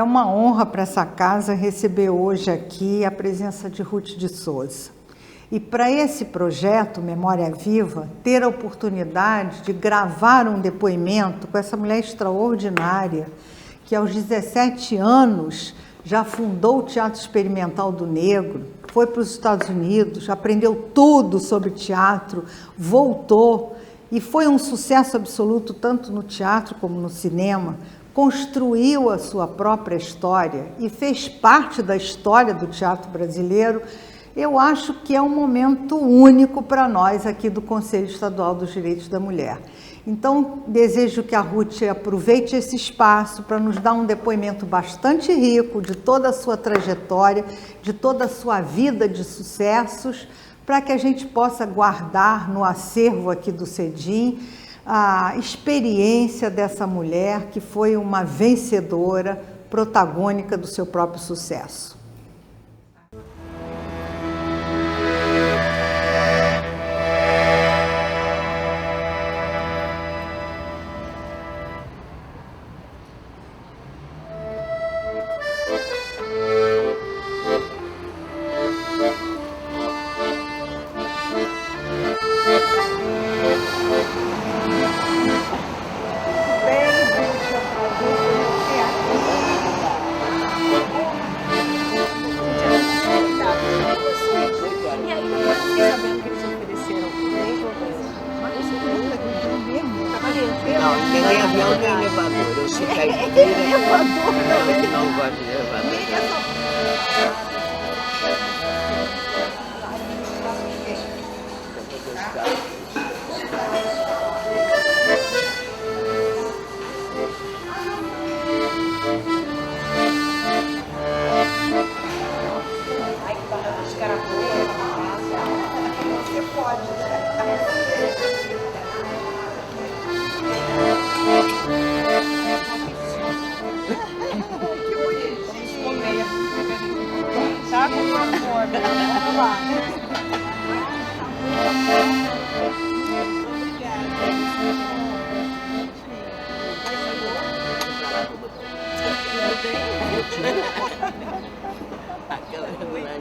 É uma honra para essa casa receber hoje aqui a presença de Ruth de Souza. E para esse projeto Memória Viva, ter a oportunidade de gravar um depoimento com essa mulher extraordinária, que aos 17 anos já fundou o Teatro Experimental do Negro, foi para os Estados Unidos, aprendeu tudo sobre teatro, voltou e foi um sucesso absoluto tanto no teatro como no cinema, construiu a sua própria história e fez parte da história do teatro brasileiro. Eu acho que é um momento único para nós aqui do Conselho Estadual dos Direitos da Mulher. Então, desejo que a Ruth aproveite esse espaço para nos dar um depoimento bastante rico de toda a sua trajetória, de toda a sua vida de sucessos, para que a gente possa guardar no acervo aqui do CEDIM a experiência dessa mulher que foi uma vencedora, protagônica do seu próprio sucesso. Tudo bem?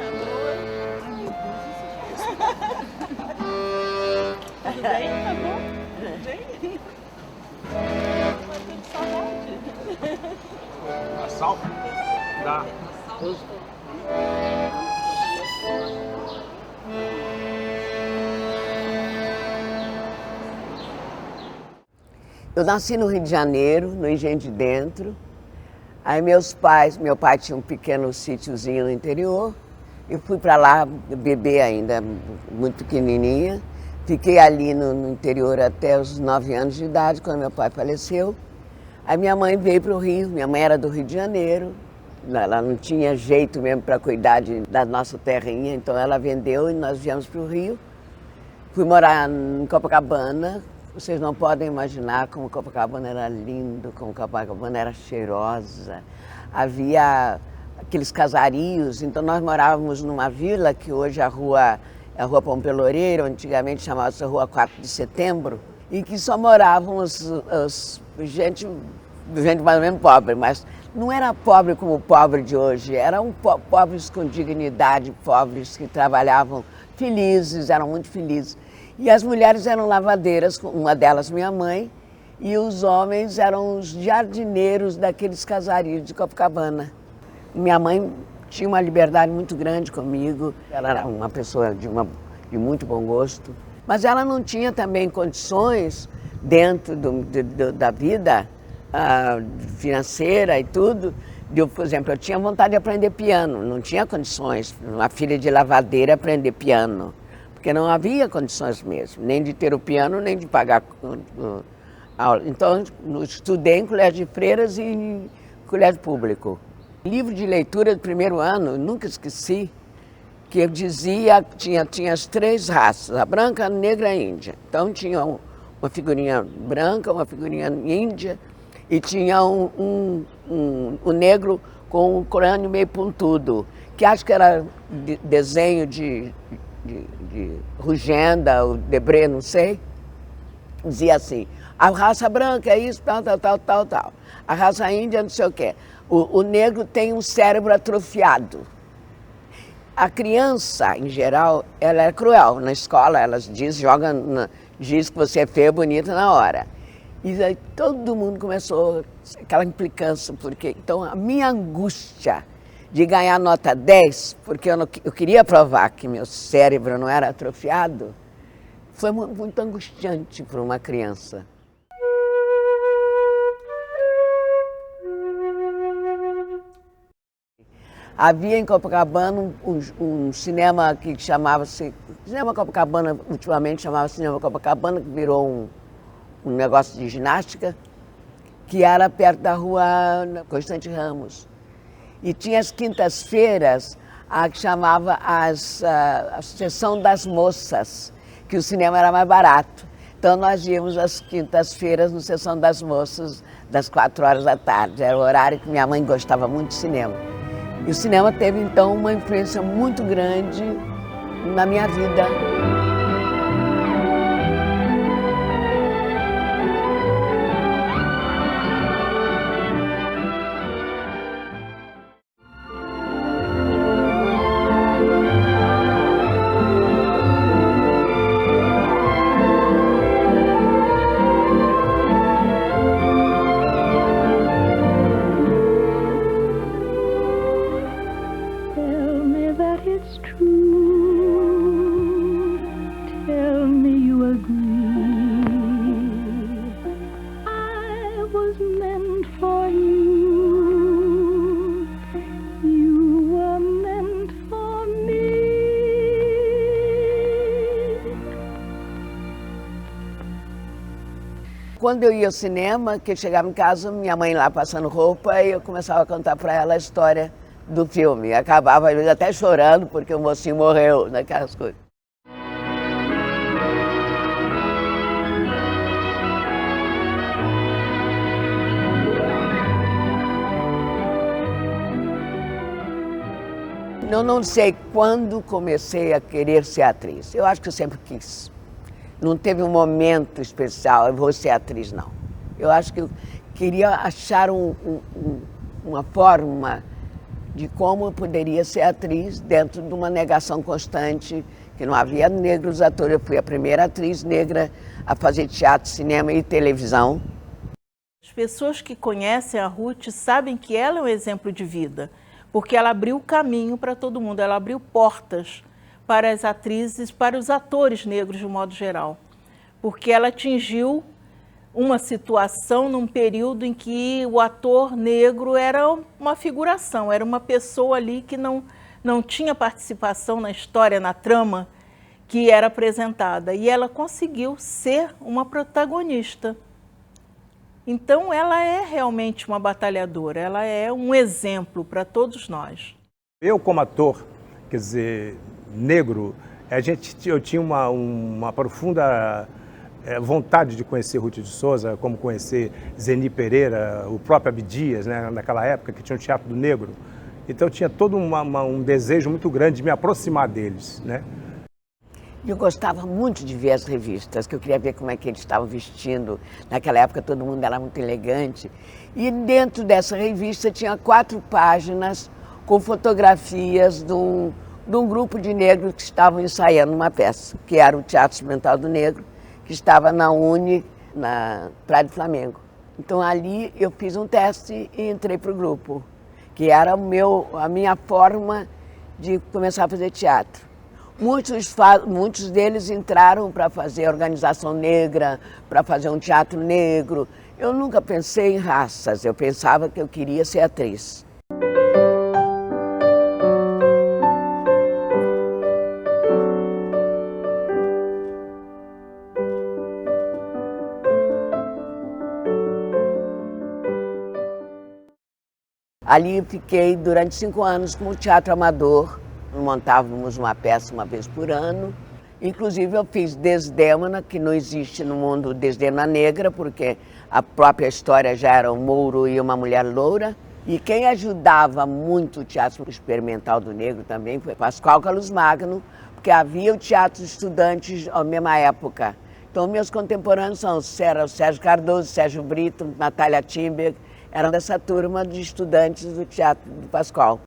Tá bom? Tudo bem? Sal? Dá. Eu nasci no Rio de Janeiro, no Engenho de Dentro. Aí meu pai tinha um pequeno sítiozinho no interior. Eu fui para lá, bebê ainda, muito pequenininha. Fiquei ali no interior até os 9 anos de idade, quando meu pai faleceu. Aí minha mãe veio para o Rio, minha mãe era do Rio de Janeiro. Ela não tinha jeito mesmo para cuidar da nossa terrinha, então ela vendeu e nós viemos para o Rio. Fui morar em Copacabana. Vocês não podem imaginar como Copacabana era lindo, como Copacabana era cheirosa. Havia aqueles casarios, então nós morávamos numa vila que hoje é a Rua Pompeu Loureiro, antigamente chamava-se Rua 4 de Setembro, e que só moravam gente mais ou menos pobre, mas não era pobre como o pobre de hoje, eram pobres com dignidade, pobres que trabalhavam felizes, eram muito felizes. E as mulheres eram lavadeiras, uma delas minha mãe, e os homens eram os jardineiros daqueles casarios de Copacabana. Minha mãe tinha uma liberdade muito grande comigo, ela era uma pessoa de muito bom gosto, mas ela não tinha também condições, dentro da vida financeira e tudo. Por exemplo, eu tinha vontade de aprender piano, não tinha condições, uma filha de lavadeira aprender piano. Porque não havia condições mesmo, nem de ter o piano, nem de pagar aula. Então, eu estudei em colégio de freiras e em colégio público. Livro de leitura do primeiro ano, nunca esqueci, que eu dizia, tinha as 3 raças, a branca, a negra e a índia. Então, tinha uma figurinha branca, uma figurinha índia, e tinha um negro com o crânio meio pontudo, que acho que era desenho de Rugenda, o Debré, não sei. dizia assim, a raça branca é isso, tal, tal, tal, tal, tal. A raça índia não sei o quê. O negro tem um cérebro atrofiado. A criança, em geral, ela é cruel. Na escola, elas diz que você é feia e bonita na hora. E aí todo mundo começou aquela implicância, porque então a minha angústia de ganhar nota 10, porque eu queria provar que meu cérebro não era atrofiado, foi muito angustiante para uma criança. Havia em Copacabana um cinema que chamava-se... Cinema Copacabana, ultimamente chamava Cinema Copacabana, que virou um negócio de ginástica, que era perto da rua Constante Ramos. E tinha as quintas-feiras, a que chamava a Sessão das Moças, que o cinema era mais barato. Então nós íamos às quintas-feiras no Sessão das Moças, das 4 horas da tarde. Era o horário que minha mãe gostava muito de cinema. E o cinema teve, então, uma influência muito grande na minha vida. Quando eu ia ao cinema, que eu chegava em casa, minha mãe lá passando roupa, e eu começava a contar para ela a história do filme. E acabava, às vezes, até chorando, porque o mocinho morreu, naquelas coisas. Eu não sei quando comecei a querer ser atriz. Eu acho que eu sempre quis. Não teve um momento especial, eu vou ser atriz, não. Eu acho que eu queria achar uma forma de como eu poderia ser atriz dentro de uma negação constante, que não havia negros atores. Eu fui a primeira atriz negra a fazer teatro, cinema e televisão. As pessoas que conhecem a Ruth sabem que ela é um exemplo de vida, porque ela abriu caminho para todo mundo, ela abriu portas para as atrizes, para os atores negros de um modo geral, porque ela atingiu uma situação num período em que o ator negro era uma figuração, era uma pessoa ali que não tinha participação na história, na trama que era apresentada, e ela conseguiu ser uma protagonista. Então ela é realmente uma batalhadora, ela é um exemplo para todos nós. Eu como ator, quer dizer, negro, eu tinha uma profunda vontade de conhecer Ruth de Souza, como conhecer Zeni Pereira, o próprio Abdias, né, naquela época que tinha o Teatro do Negro. Então tinha todo um desejo muito grande de me aproximar deles, né? Eu gostava muito de ver as revistas, que eu queria ver como é que eles estavam vestindo. Naquela época todo mundo era muito elegante. E dentro dessa revista tinha 4 páginas com fotografias de um grupo de negros que estavam ensaiando uma peça, que era o Teatro Experimental do Negro, que estava na Uni, na Praia do Flamengo. Então ali eu fiz um teste e entrei para o grupo, que era a minha forma de começar a fazer teatro. Muitos deles entraram para fazer organização negra, para fazer um teatro negro. Eu nunca pensei em raças, eu pensava que eu queria ser atriz. Ali eu fiquei durante 5 anos como teatro amador. Montávamos uma peça uma vez por ano. Inclusive eu fiz Desdémona, que não existe no mundo Desdémona negra, porque a própria história já era um mouro e uma mulher loura. E quem ajudava muito o Teatro Experimental do Negro também foi Pascoal Carlos Magno, porque havia o Teatro Estudantes à mesma época. Então, meus contemporâneos são o Sérgio Cardoso, Sérgio Brito, Natália Timber, eram dessa turma de estudantes do Teatro do Pascoal.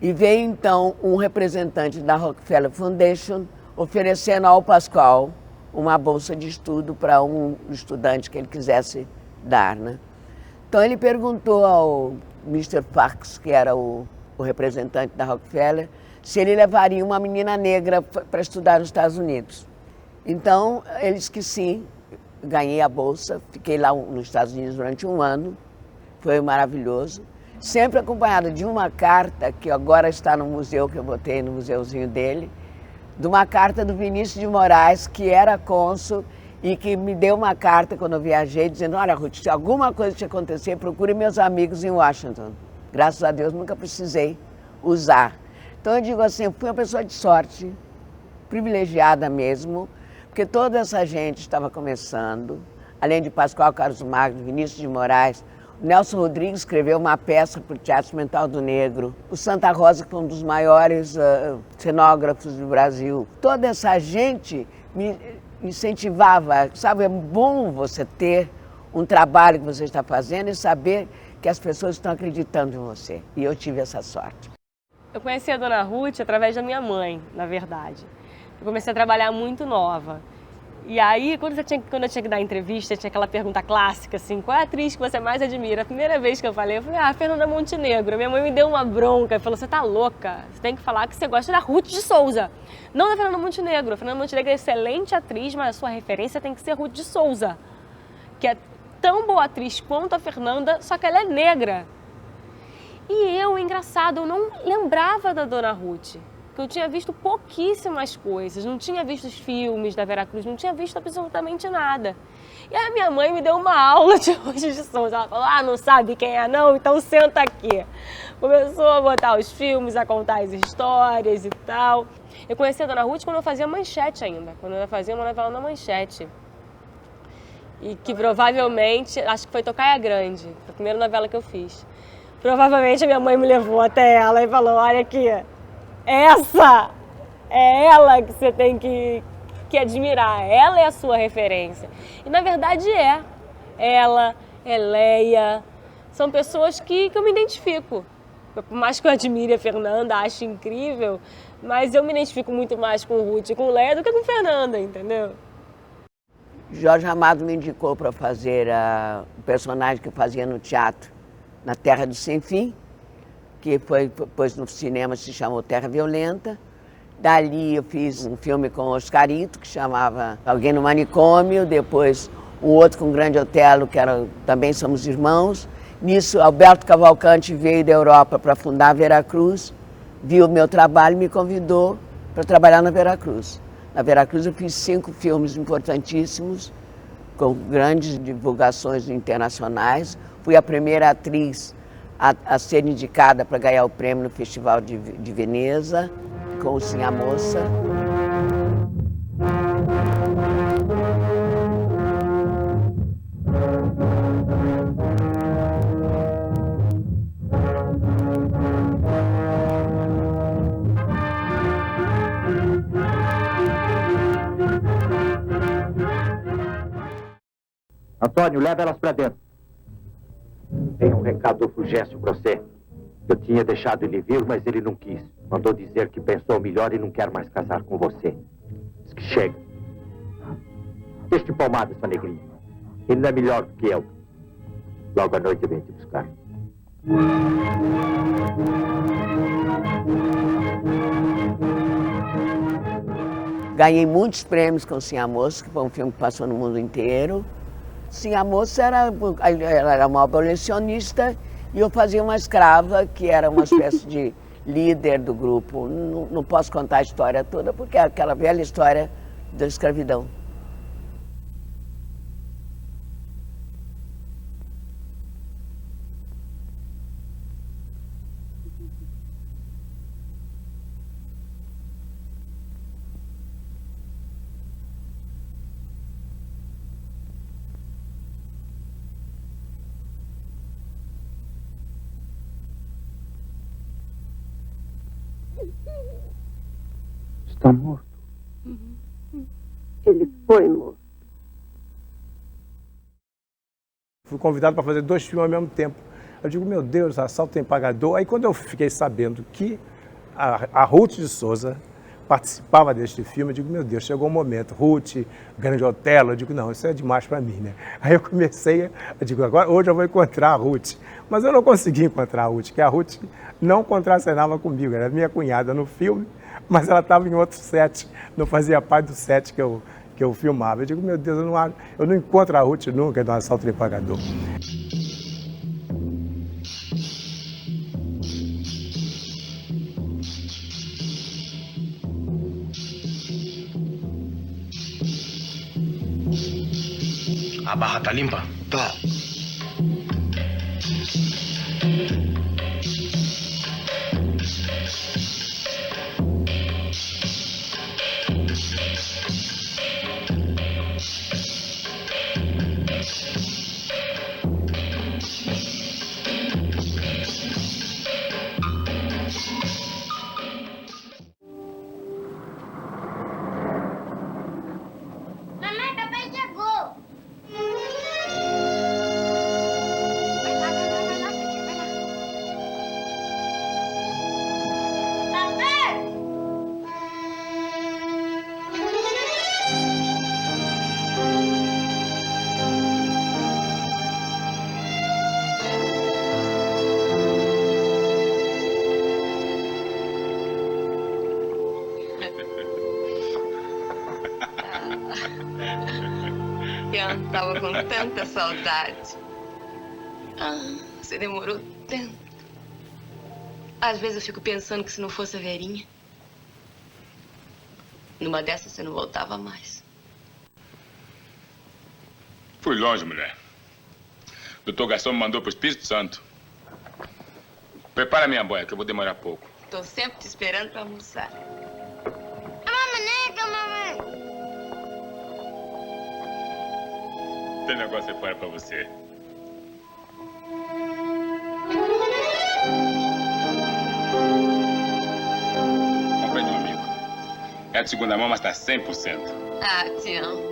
E veio então um representante da Rockefeller Foundation oferecendo ao Pascoal uma bolsa de estudo para um estudante que ele quisesse dar, né? Então ele perguntou ao Mr. Parks, que era o representante da Rockefeller, se ele levaria uma menina negra para estudar nos Estados Unidos. Então ele disse que sim, ganhei a bolsa, fiquei lá nos Estados Unidos durante um ano, foi maravilhoso. Sempre acompanhada de uma carta, que agora está no museu, que eu botei no museuzinho dele, de uma carta do Vinícius de Moraes, que era cônsul, e que me deu uma carta quando eu viajei, dizendo, olha, Ruth, se alguma coisa te acontecer, procure meus amigos em Washington. Graças a Deus, nunca precisei usar. Então eu digo assim, eu fui uma pessoa de sorte, privilegiada mesmo, porque toda essa gente estava começando, além de Pascoal Carlos Magno, Vinícius de Moraes, o Nelson Rodrigues escreveu uma peça para o Teatro Experimental do Negro. O Santa Rosa, que foi um dos maiores cenógrafos do Brasil. Toda essa gente me incentivava. Sabe, é bom você ter um trabalho que você está fazendo e saber que as pessoas estão acreditando em você. E eu tive essa sorte. Eu conheci a Dona Ruth através da minha mãe, na verdade. Eu comecei a trabalhar muito nova. E aí, quando eu tinha que dar entrevista, tinha aquela pergunta clássica, assim, qual é a atriz que você mais admira? A primeira vez que eu falei, Fernanda Montenegro. Minha mãe me deu uma bronca e falou, você tá louca? Você tem que falar que você gosta da Ruth de Souza, não da Fernanda Montenegro. A Fernanda Montenegro é excelente atriz, mas a sua referência tem que ser Ruth de Souza, que é tão boa atriz quanto a Fernanda, só que ela é negra. E eu, engraçado, eu não lembrava da Dona Ruth. Que eu tinha visto pouquíssimas coisas, não tinha visto os filmes da Vera Cruz, não tinha visto absolutamente nada. E aí minha mãe me deu uma aula de Ruth de Souza, ela falou, não sabe quem é não? Então senta aqui. Começou a botar os filmes, a contar as histórias e tal. Eu conheci a Dona Ruth quando eu fazia Manchete ainda, quando eu fazia uma novela na Manchete. E que provavelmente, acho que foi Tocaia Grande, foi a primeira novela que eu fiz. Provavelmente a minha mãe me levou até ela e falou, olha aqui, essa é ela que você tem que admirar, ela é a sua referência. E na verdade ela, Leia, são pessoas que eu me identifico. Por mais que eu admire a Fernanda, acho incrível, mas eu me identifico muito mais com Ruth e com Leia do que com Fernanda, entendeu? Jorge Amado me indicou para fazer o personagem que eu fazia no teatro, na Terra do Sem Fim, que depois no cinema se chamou Terra Violenta. Dali eu fiz um filme com Oscarito, que chamava Alguém no Manicômio, depois um outro com o Grande Otelo, que era Também Somos Irmãos. Nisso, Alberto Cavalcante veio da Europa para fundar a Veracruz, viu o meu trabalho e me convidou para trabalhar na Veracruz. Na Veracruz eu fiz 5 filmes importantíssimos, com grandes divulgações internacionais. Fui a primeira atriz a ser indicada para ganhar o prêmio no Festival de Veneza, com o Sim a Moça. Antônio, leva elas para dentro. Tem um recado do Fulgêncio para você. Eu tinha deixado ele vir, mas ele não quis. Mandou dizer que pensou melhor e não quer mais casar com você. Diz que chega. Deixa de palmada, sua negrinha. Ele não é melhor do que eu. Logo à noite eu venho te buscar. Ganhei muitos prêmios com Sim a Moça, que foi um filme que passou no mundo inteiro. Sim, a moça era uma abolicionista e eu fazia uma escrava que era uma espécie de líder do grupo. Não posso contar a história toda porque é aquela velha história da escravidão. está morto. Ele foi morto. Fui convidado para fazer 2 filmes ao mesmo tempo. Eu digo, meu Deus, Assalto Tem Pagador. Aí quando eu fiquei sabendo que a Ruth de Souza participava deste filme, eu digo, meu Deus, chegou o momento. Ruth, Grande Otelo, eu digo, não, isso é demais para mim, né? Aí eu comecei, eu digo, agora, hoje eu vou encontrar a Ruth. Mas eu não consegui encontrar a Ruth, porque a Ruth não contracenava comigo, era minha cunhada no filme, mas ela estava em outro set, não fazia parte do set que eu filmava. Eu digo, meu Deus, eu não encontro a Ruth nunca no Assalto Tem Pagador. A barra tá limpa? Tá. Mamãe, papai chegou. Eu tava com tanta saudade. Você demorou tanto. Às vezes eu fico pensando que se não fosse a Verinha, numa dessas você não voltava mais. Fui longe, mulher. O doutor Garçom me mandou pro Espírito Santo. Prepara minha boia, que eu vou demorar pouco. Tô sempre te esperando pra almoçar. A mamaneca, mamãe. Tem negócio aí fora pra você. Comprei de um amigo. É de segunda mão, mas tá 100%. Ah, te amo.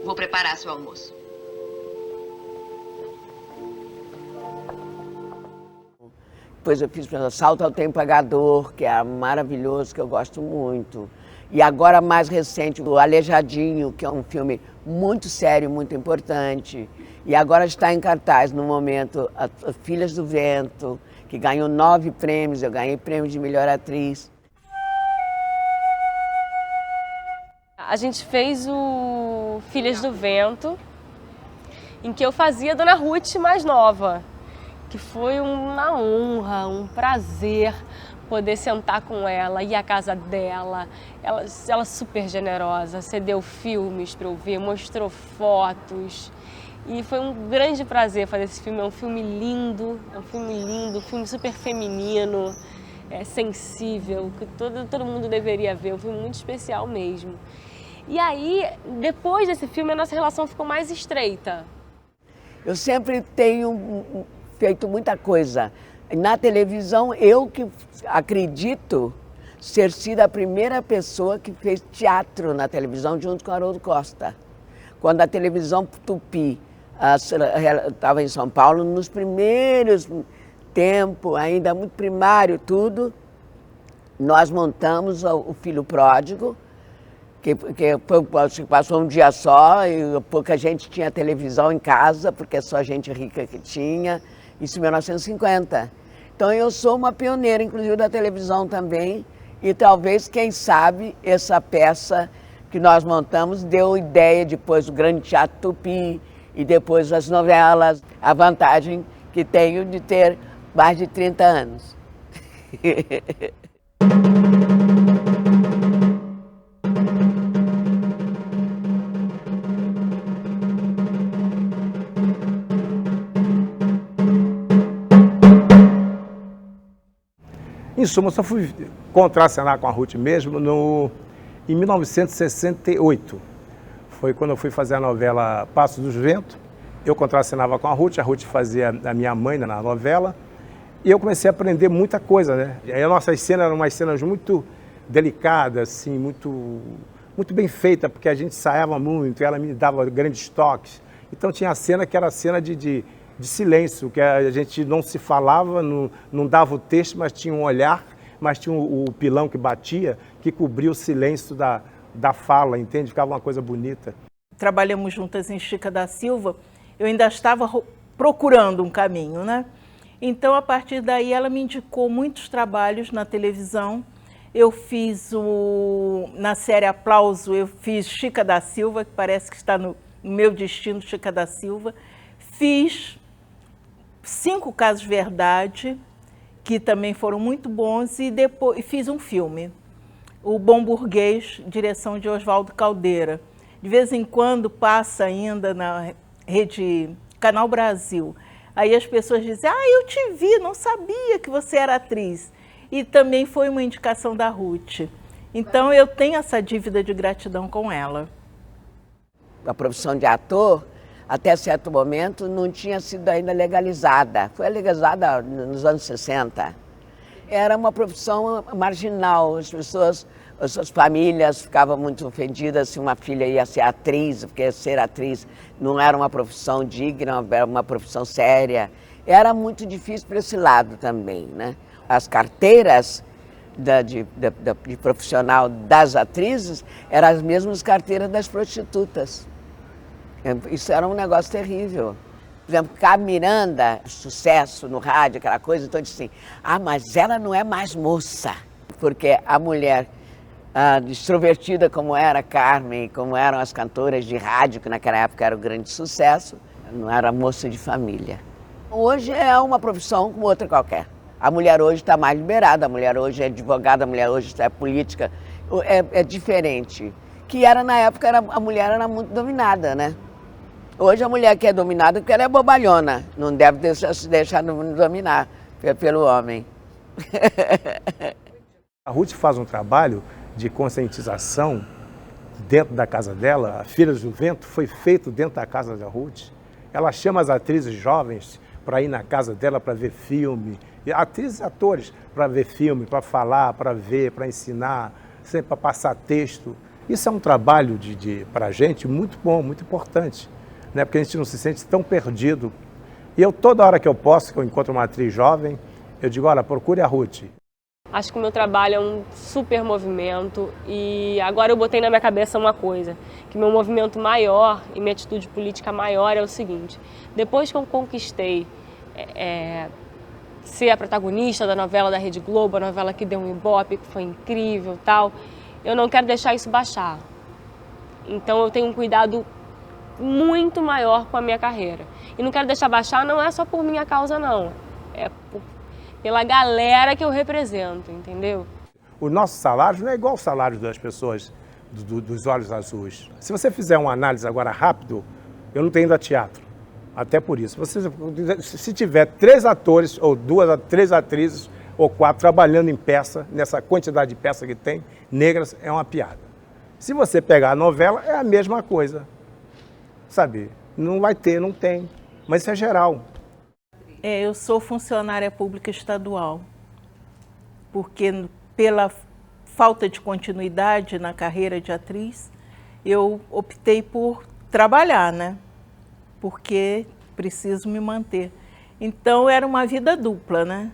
Vou preparar seu almoço. Depois eu fiz Assalto ao Tem Pagador, que é maravilhoso, que eu gosto muito. E agora, mais recente, o Aleijadinho, que é um filme muito sério, muito importante. E agora está em cartaz, no momento, As Filhas do Vento, que ganhou 9 prêmios, eu ganhei prêmio de melhor atriz. A gente fez o Filhas do Vento, em que eu fazia a Dona Ruth mais nova, que foi uma honra, um prazer poder sentar com ela, ir à casa dela. Ela super generosa, cedeu filmes para eu ver, mostrou fotos. E foi um grande prazer fazer esse filme. É um filme lindo, um filme super feminino, sensível, que todo mundo deveria ver. É um filme muito especial mesmo. E aí, depois desse filme, a nossa relação ficou mais estreita. Eu sempre tenho feito muita coisa. Na televisão, eu que acredito ter sido a primeira pessoa que fez teatro na televisão junto com Haroldo Costa. Quando a televisão Tupi estava em São Paulo, nos primeiros tempos, ainda muito primário tudo, nós montamos o Filho Pródigo, que passou um dia só e pouca gente tinha televisão em casa, porque é só gente rica que tinha, isso em 1950. Então eu sou uma pioneira, inclusive da televisão também, e talvez, quem sabe, essa peça que nós montamos deu ideia depois do Grande Teatro Tupi e depois das novelas, a vantagem que tenho de ter mais de 30 anos. Em suma, eu só fui contracenar com a Ruth mesmo em 1968. Foi quando eu fui fazer a novela Passos dos Ventos. Eu contracenava com a Ruth fazia a minha mãe na novela. E eu comecei a aprender muita coisa, né? E aí as nossas cenas eram umas cenas muito delicadas, assim, muito bem feita, porque a gente ensaiava muito, ela me dava grandes toques. Então tinha a cena que era a cena de silêncio, que a gente não se falava, não dava o texto, mas tinha um olhar, mas tinha o pilão que batia, que cobria o silêncio da fala, entende? Ficava uma coisa bonita. Trabalhamos juntas em Chica da Silva, eu ainda estava procurando um caminho, né? Então, a partir daí, ela me indicou muitos trabalhos na televisão. Eu fiz na série Aplauso, eu fiz Chica da Silva, que parece que está no meu destino, Chica da Silva. Fiz 5 Casos Verdade, que também foram muito bons, e depois fiz um filme, O Bom Burguês, direção de Oswaldo Caldeira. De vez em quando passa ainda na rede Canal Brasil. Aí as pessoas dizem, eu te vi, não sabia que você era atriz. E também foi uma indicação da Ruth. Então eu tenho essa dívida de gratidão com ela. A profissão de ator, até certo momento, não tinha sido ainda legalizada. Foi legalizada nos anos 60. Era uma profissão marginal. As suas famílias ficavam muito ofendidas se uma filha ia ser atriz, porque ser atriz não era uma profissão digna, era uma profissão séria. Era muito difícil para esse lado também, né? As carteiras de profissional das atrizes eram as mesmas carteiras das prostitutas. Isso era um negócio terrível. Por exemplo, Carmen Miranda, sucesso no rádio, aquela coisa, então disse assim, mas ela não é mais moça, porque a mulher extrovertida como era Carmen, como eram as cantoras de rádio, que naquela época era o grande sucesso, não era moça de família. Hoje é uma profissão como outra qualquer. A mulher hoje está mais liberada, a mulher hoje é advogada, a mulher hoje é política, é diferente. Que era na época, a mulher era muito dominada, né? Hoje a mulher que é dominada porque ela é bobalhona, não deve se deixar dominar pelo homem. A Ruth faz um trabalho de conscientização dentro da casa dela. A Filhas do Vento foi feito dentro da casa da Ruth. Ela chama as atrizes jovens para ir na casa dela para ver filme, atrizes e atores para ver filme, para falar, para ver, para ensinar, sempre para passar texto. Isso é um trabalho para a gente muito bom, muito importante, né? Porque a gente não se sente tão perdido. E eu, toda hora que eu posso, que eu encontro uma atriz jovem, eu digo, olha, procure a Ruth. Acho que o meu trabalho é um super movimento e agora eu botei na minha cabeça uma coisa, que meu movimento maior e minha atitude política maior é o seguinte, depois que eu conquistei ser a protagonista da novela da Rede Globo, a novela que deu um ibope, que foi incrível e tal, eu não quero deixar isso baixar. Então eu tenho um cuidado muito maior com a minha carreira. E não quero deixar baixar não é só por minha causa não, é pela galera que eu represento, entendeu? O nosso salário não é igual ao salário das pessoas dos olhos azuis. Se você fizer uma análise agora rápido, eu não tenho ido a teatro, até por isso. Se tiver 3 atores, ou 3 atrizes, ou 4 trabalhando em peça, nessa quantidade de peças que tem, negras, é uma piada. Se você pegar a novela, é a mesma coisa, sabe? Não vai ter, não tem, mas isso é geral. Eu sou funcionária pública estadual, porque pela falta de continuidade na carreira de atriz, eu optei por trabalhar, né? Porque preciso me manter. Então era uma vida dupla, né?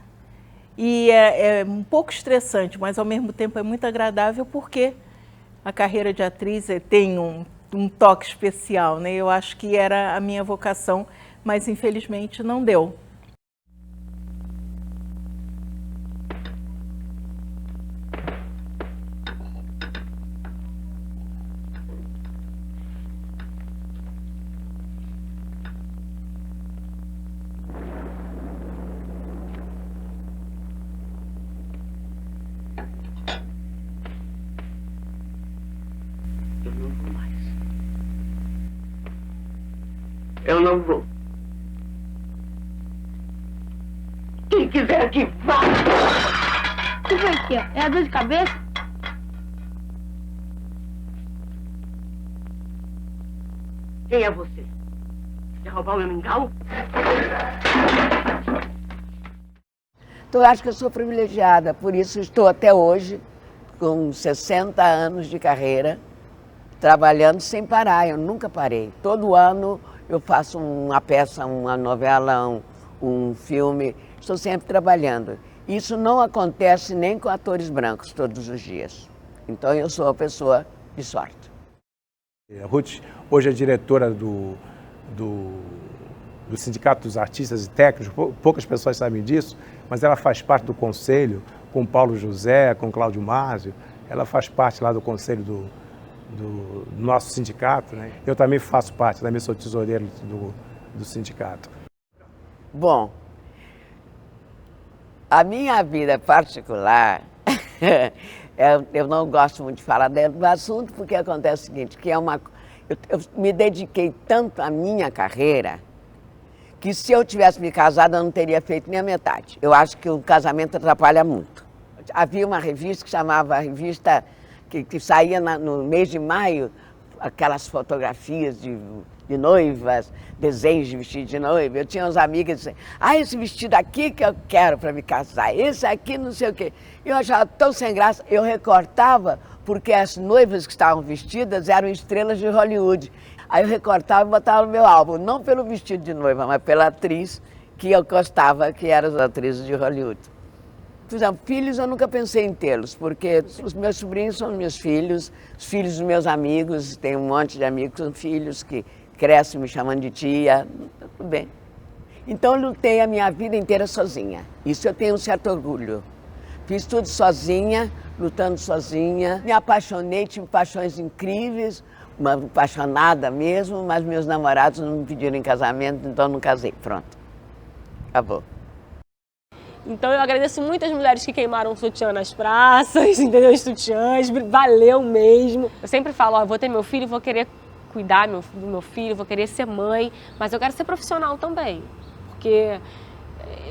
E é um pouco estressante, mas ao mesmo tempo é muito agradável porque a carreira de atriz tem um toque especial, né? Eu acho que era a minha vocação, mas infelizmente não deu. Eu não vou mais. Eu não vou. Quem quiser que vá. O que foi que é? É a dor de cabeça? Quem é você? Quer roubar o meu mingau? Então eu acho que eu sou privilegiada, por isso estou até hoje, com 60 anos de carreira, trabalhando sem parar, eu nunca parei. Todo ano eu faço uma peça, uma novela, um filme, estou sempre trabalhando. Isso não acontece nem com atores brancos todos os dias. Então eu sou uma pessoa de sorte. A Ruth hoje é diretora do Sindicato dos Artistas e Técnicos, poucas pessoas sabem disso, mas ela faz parte do conselho com Paulo José, com Cláudio Márcio, ela faz parte lá do conselho do nosso sindicato, né? Eu também faço parte, também sou tesoureiro do sindicato. Bom, a minha vida particular, eu não gosto muito de falar do assunto, porque acontece o seguinte, que eu me dediquei tanto à minha carreira, que se eu tivesse me casado, eu não teria feito nem a metade. Eu acho que o casamento atrapalha muito. Havia uma revista que chamava a revista, que saía no mês de maio, aquelas fotografias de noivas, desenhos de vestido de noiva. Eu tinha uns amigos que diziam, esse vestido aqui que eu quero para me casar, esse aqui não sei o quê. Eu achava tão sem graça, eu recortava, porque as noivas que estavam vestidas eram estrelas de Hollywood. Aí eu recortava e botava no meu álbum, não pelo vestido de noiva, mas pela atriz que eu gostava, que eram as atrizes de Hollywood. Por exemplo, filhos eu nunca pensei em tê-los, porque os meus sobrinhos são meus filhos, os filhos dos meus amigos, tenho um monte de amigos, são filhos que crescem me chamando de tia, tudo bem. Então eu lutei a minha vida inteira sozinha, isso eu tenho um certo orgulho. Fiz tudo sozinha, lutando sozinha, me apaixonei, tive paixões incríveis, uma apaixonada mesmo, mas meus namorados não me pediram em casamento, então não casei, pronto, acabou. Então eu agradeço muito as mulheres que queimaram sutiã nas praças, entendeu? Os sutiãs, valeu mesmo. Eu sempre falo, eu vou ter meu filho, vou querer cuidar do meu filho, vou querer ser mãe, mas eu quero ser profissional também, porque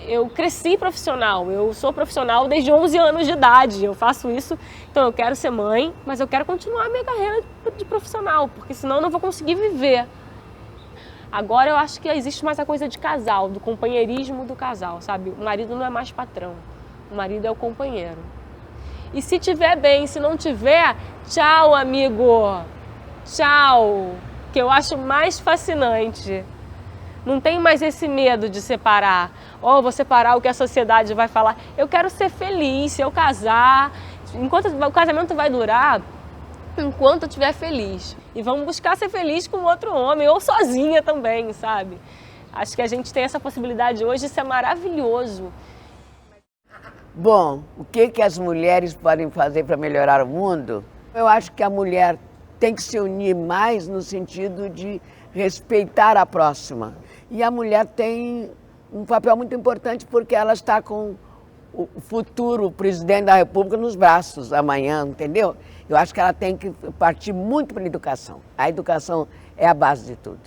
eu cresci profissional, eu sou profissional desde 11 anos de idade, eu faço isso, então eu quero ser mãe, mas eu quero continuar a minha carreira de profissional, porque senão eu não vou conseguir viver. Agora eu acho que existe mais a coisa de casal, do companheirismo do casal, sabe? O marido não é mais patrão, o marido é o companheiro. E se tiver bem, se não tiver, tchau, amigo, tchau, que eu acho mais fascinante. Não tem mais esse medo de separar. Vou separar o que a sociedade vai falar. Eu quero ser feliz, se eu casar, enquanto o casamento vai durar, enquanto eu estiver feliz. E vamos buscar ser feliz com outro homem, ou sozinha também, sabe? Acho que a gente tem essa possibilidade hoje, isso é maravilhoso. Bom, o que as mulheres podem fazer para melhorar o mundo? Eu acho que a mulher tem que se unir mais no sentido de respeitar a próxima. E a mulher tem um papel muito importante porque ela está com o futuro presidente da República nos braços amanhã, entendeu? Eu acho que ela tem que partir muito para a educação. A educação é a base de tudo.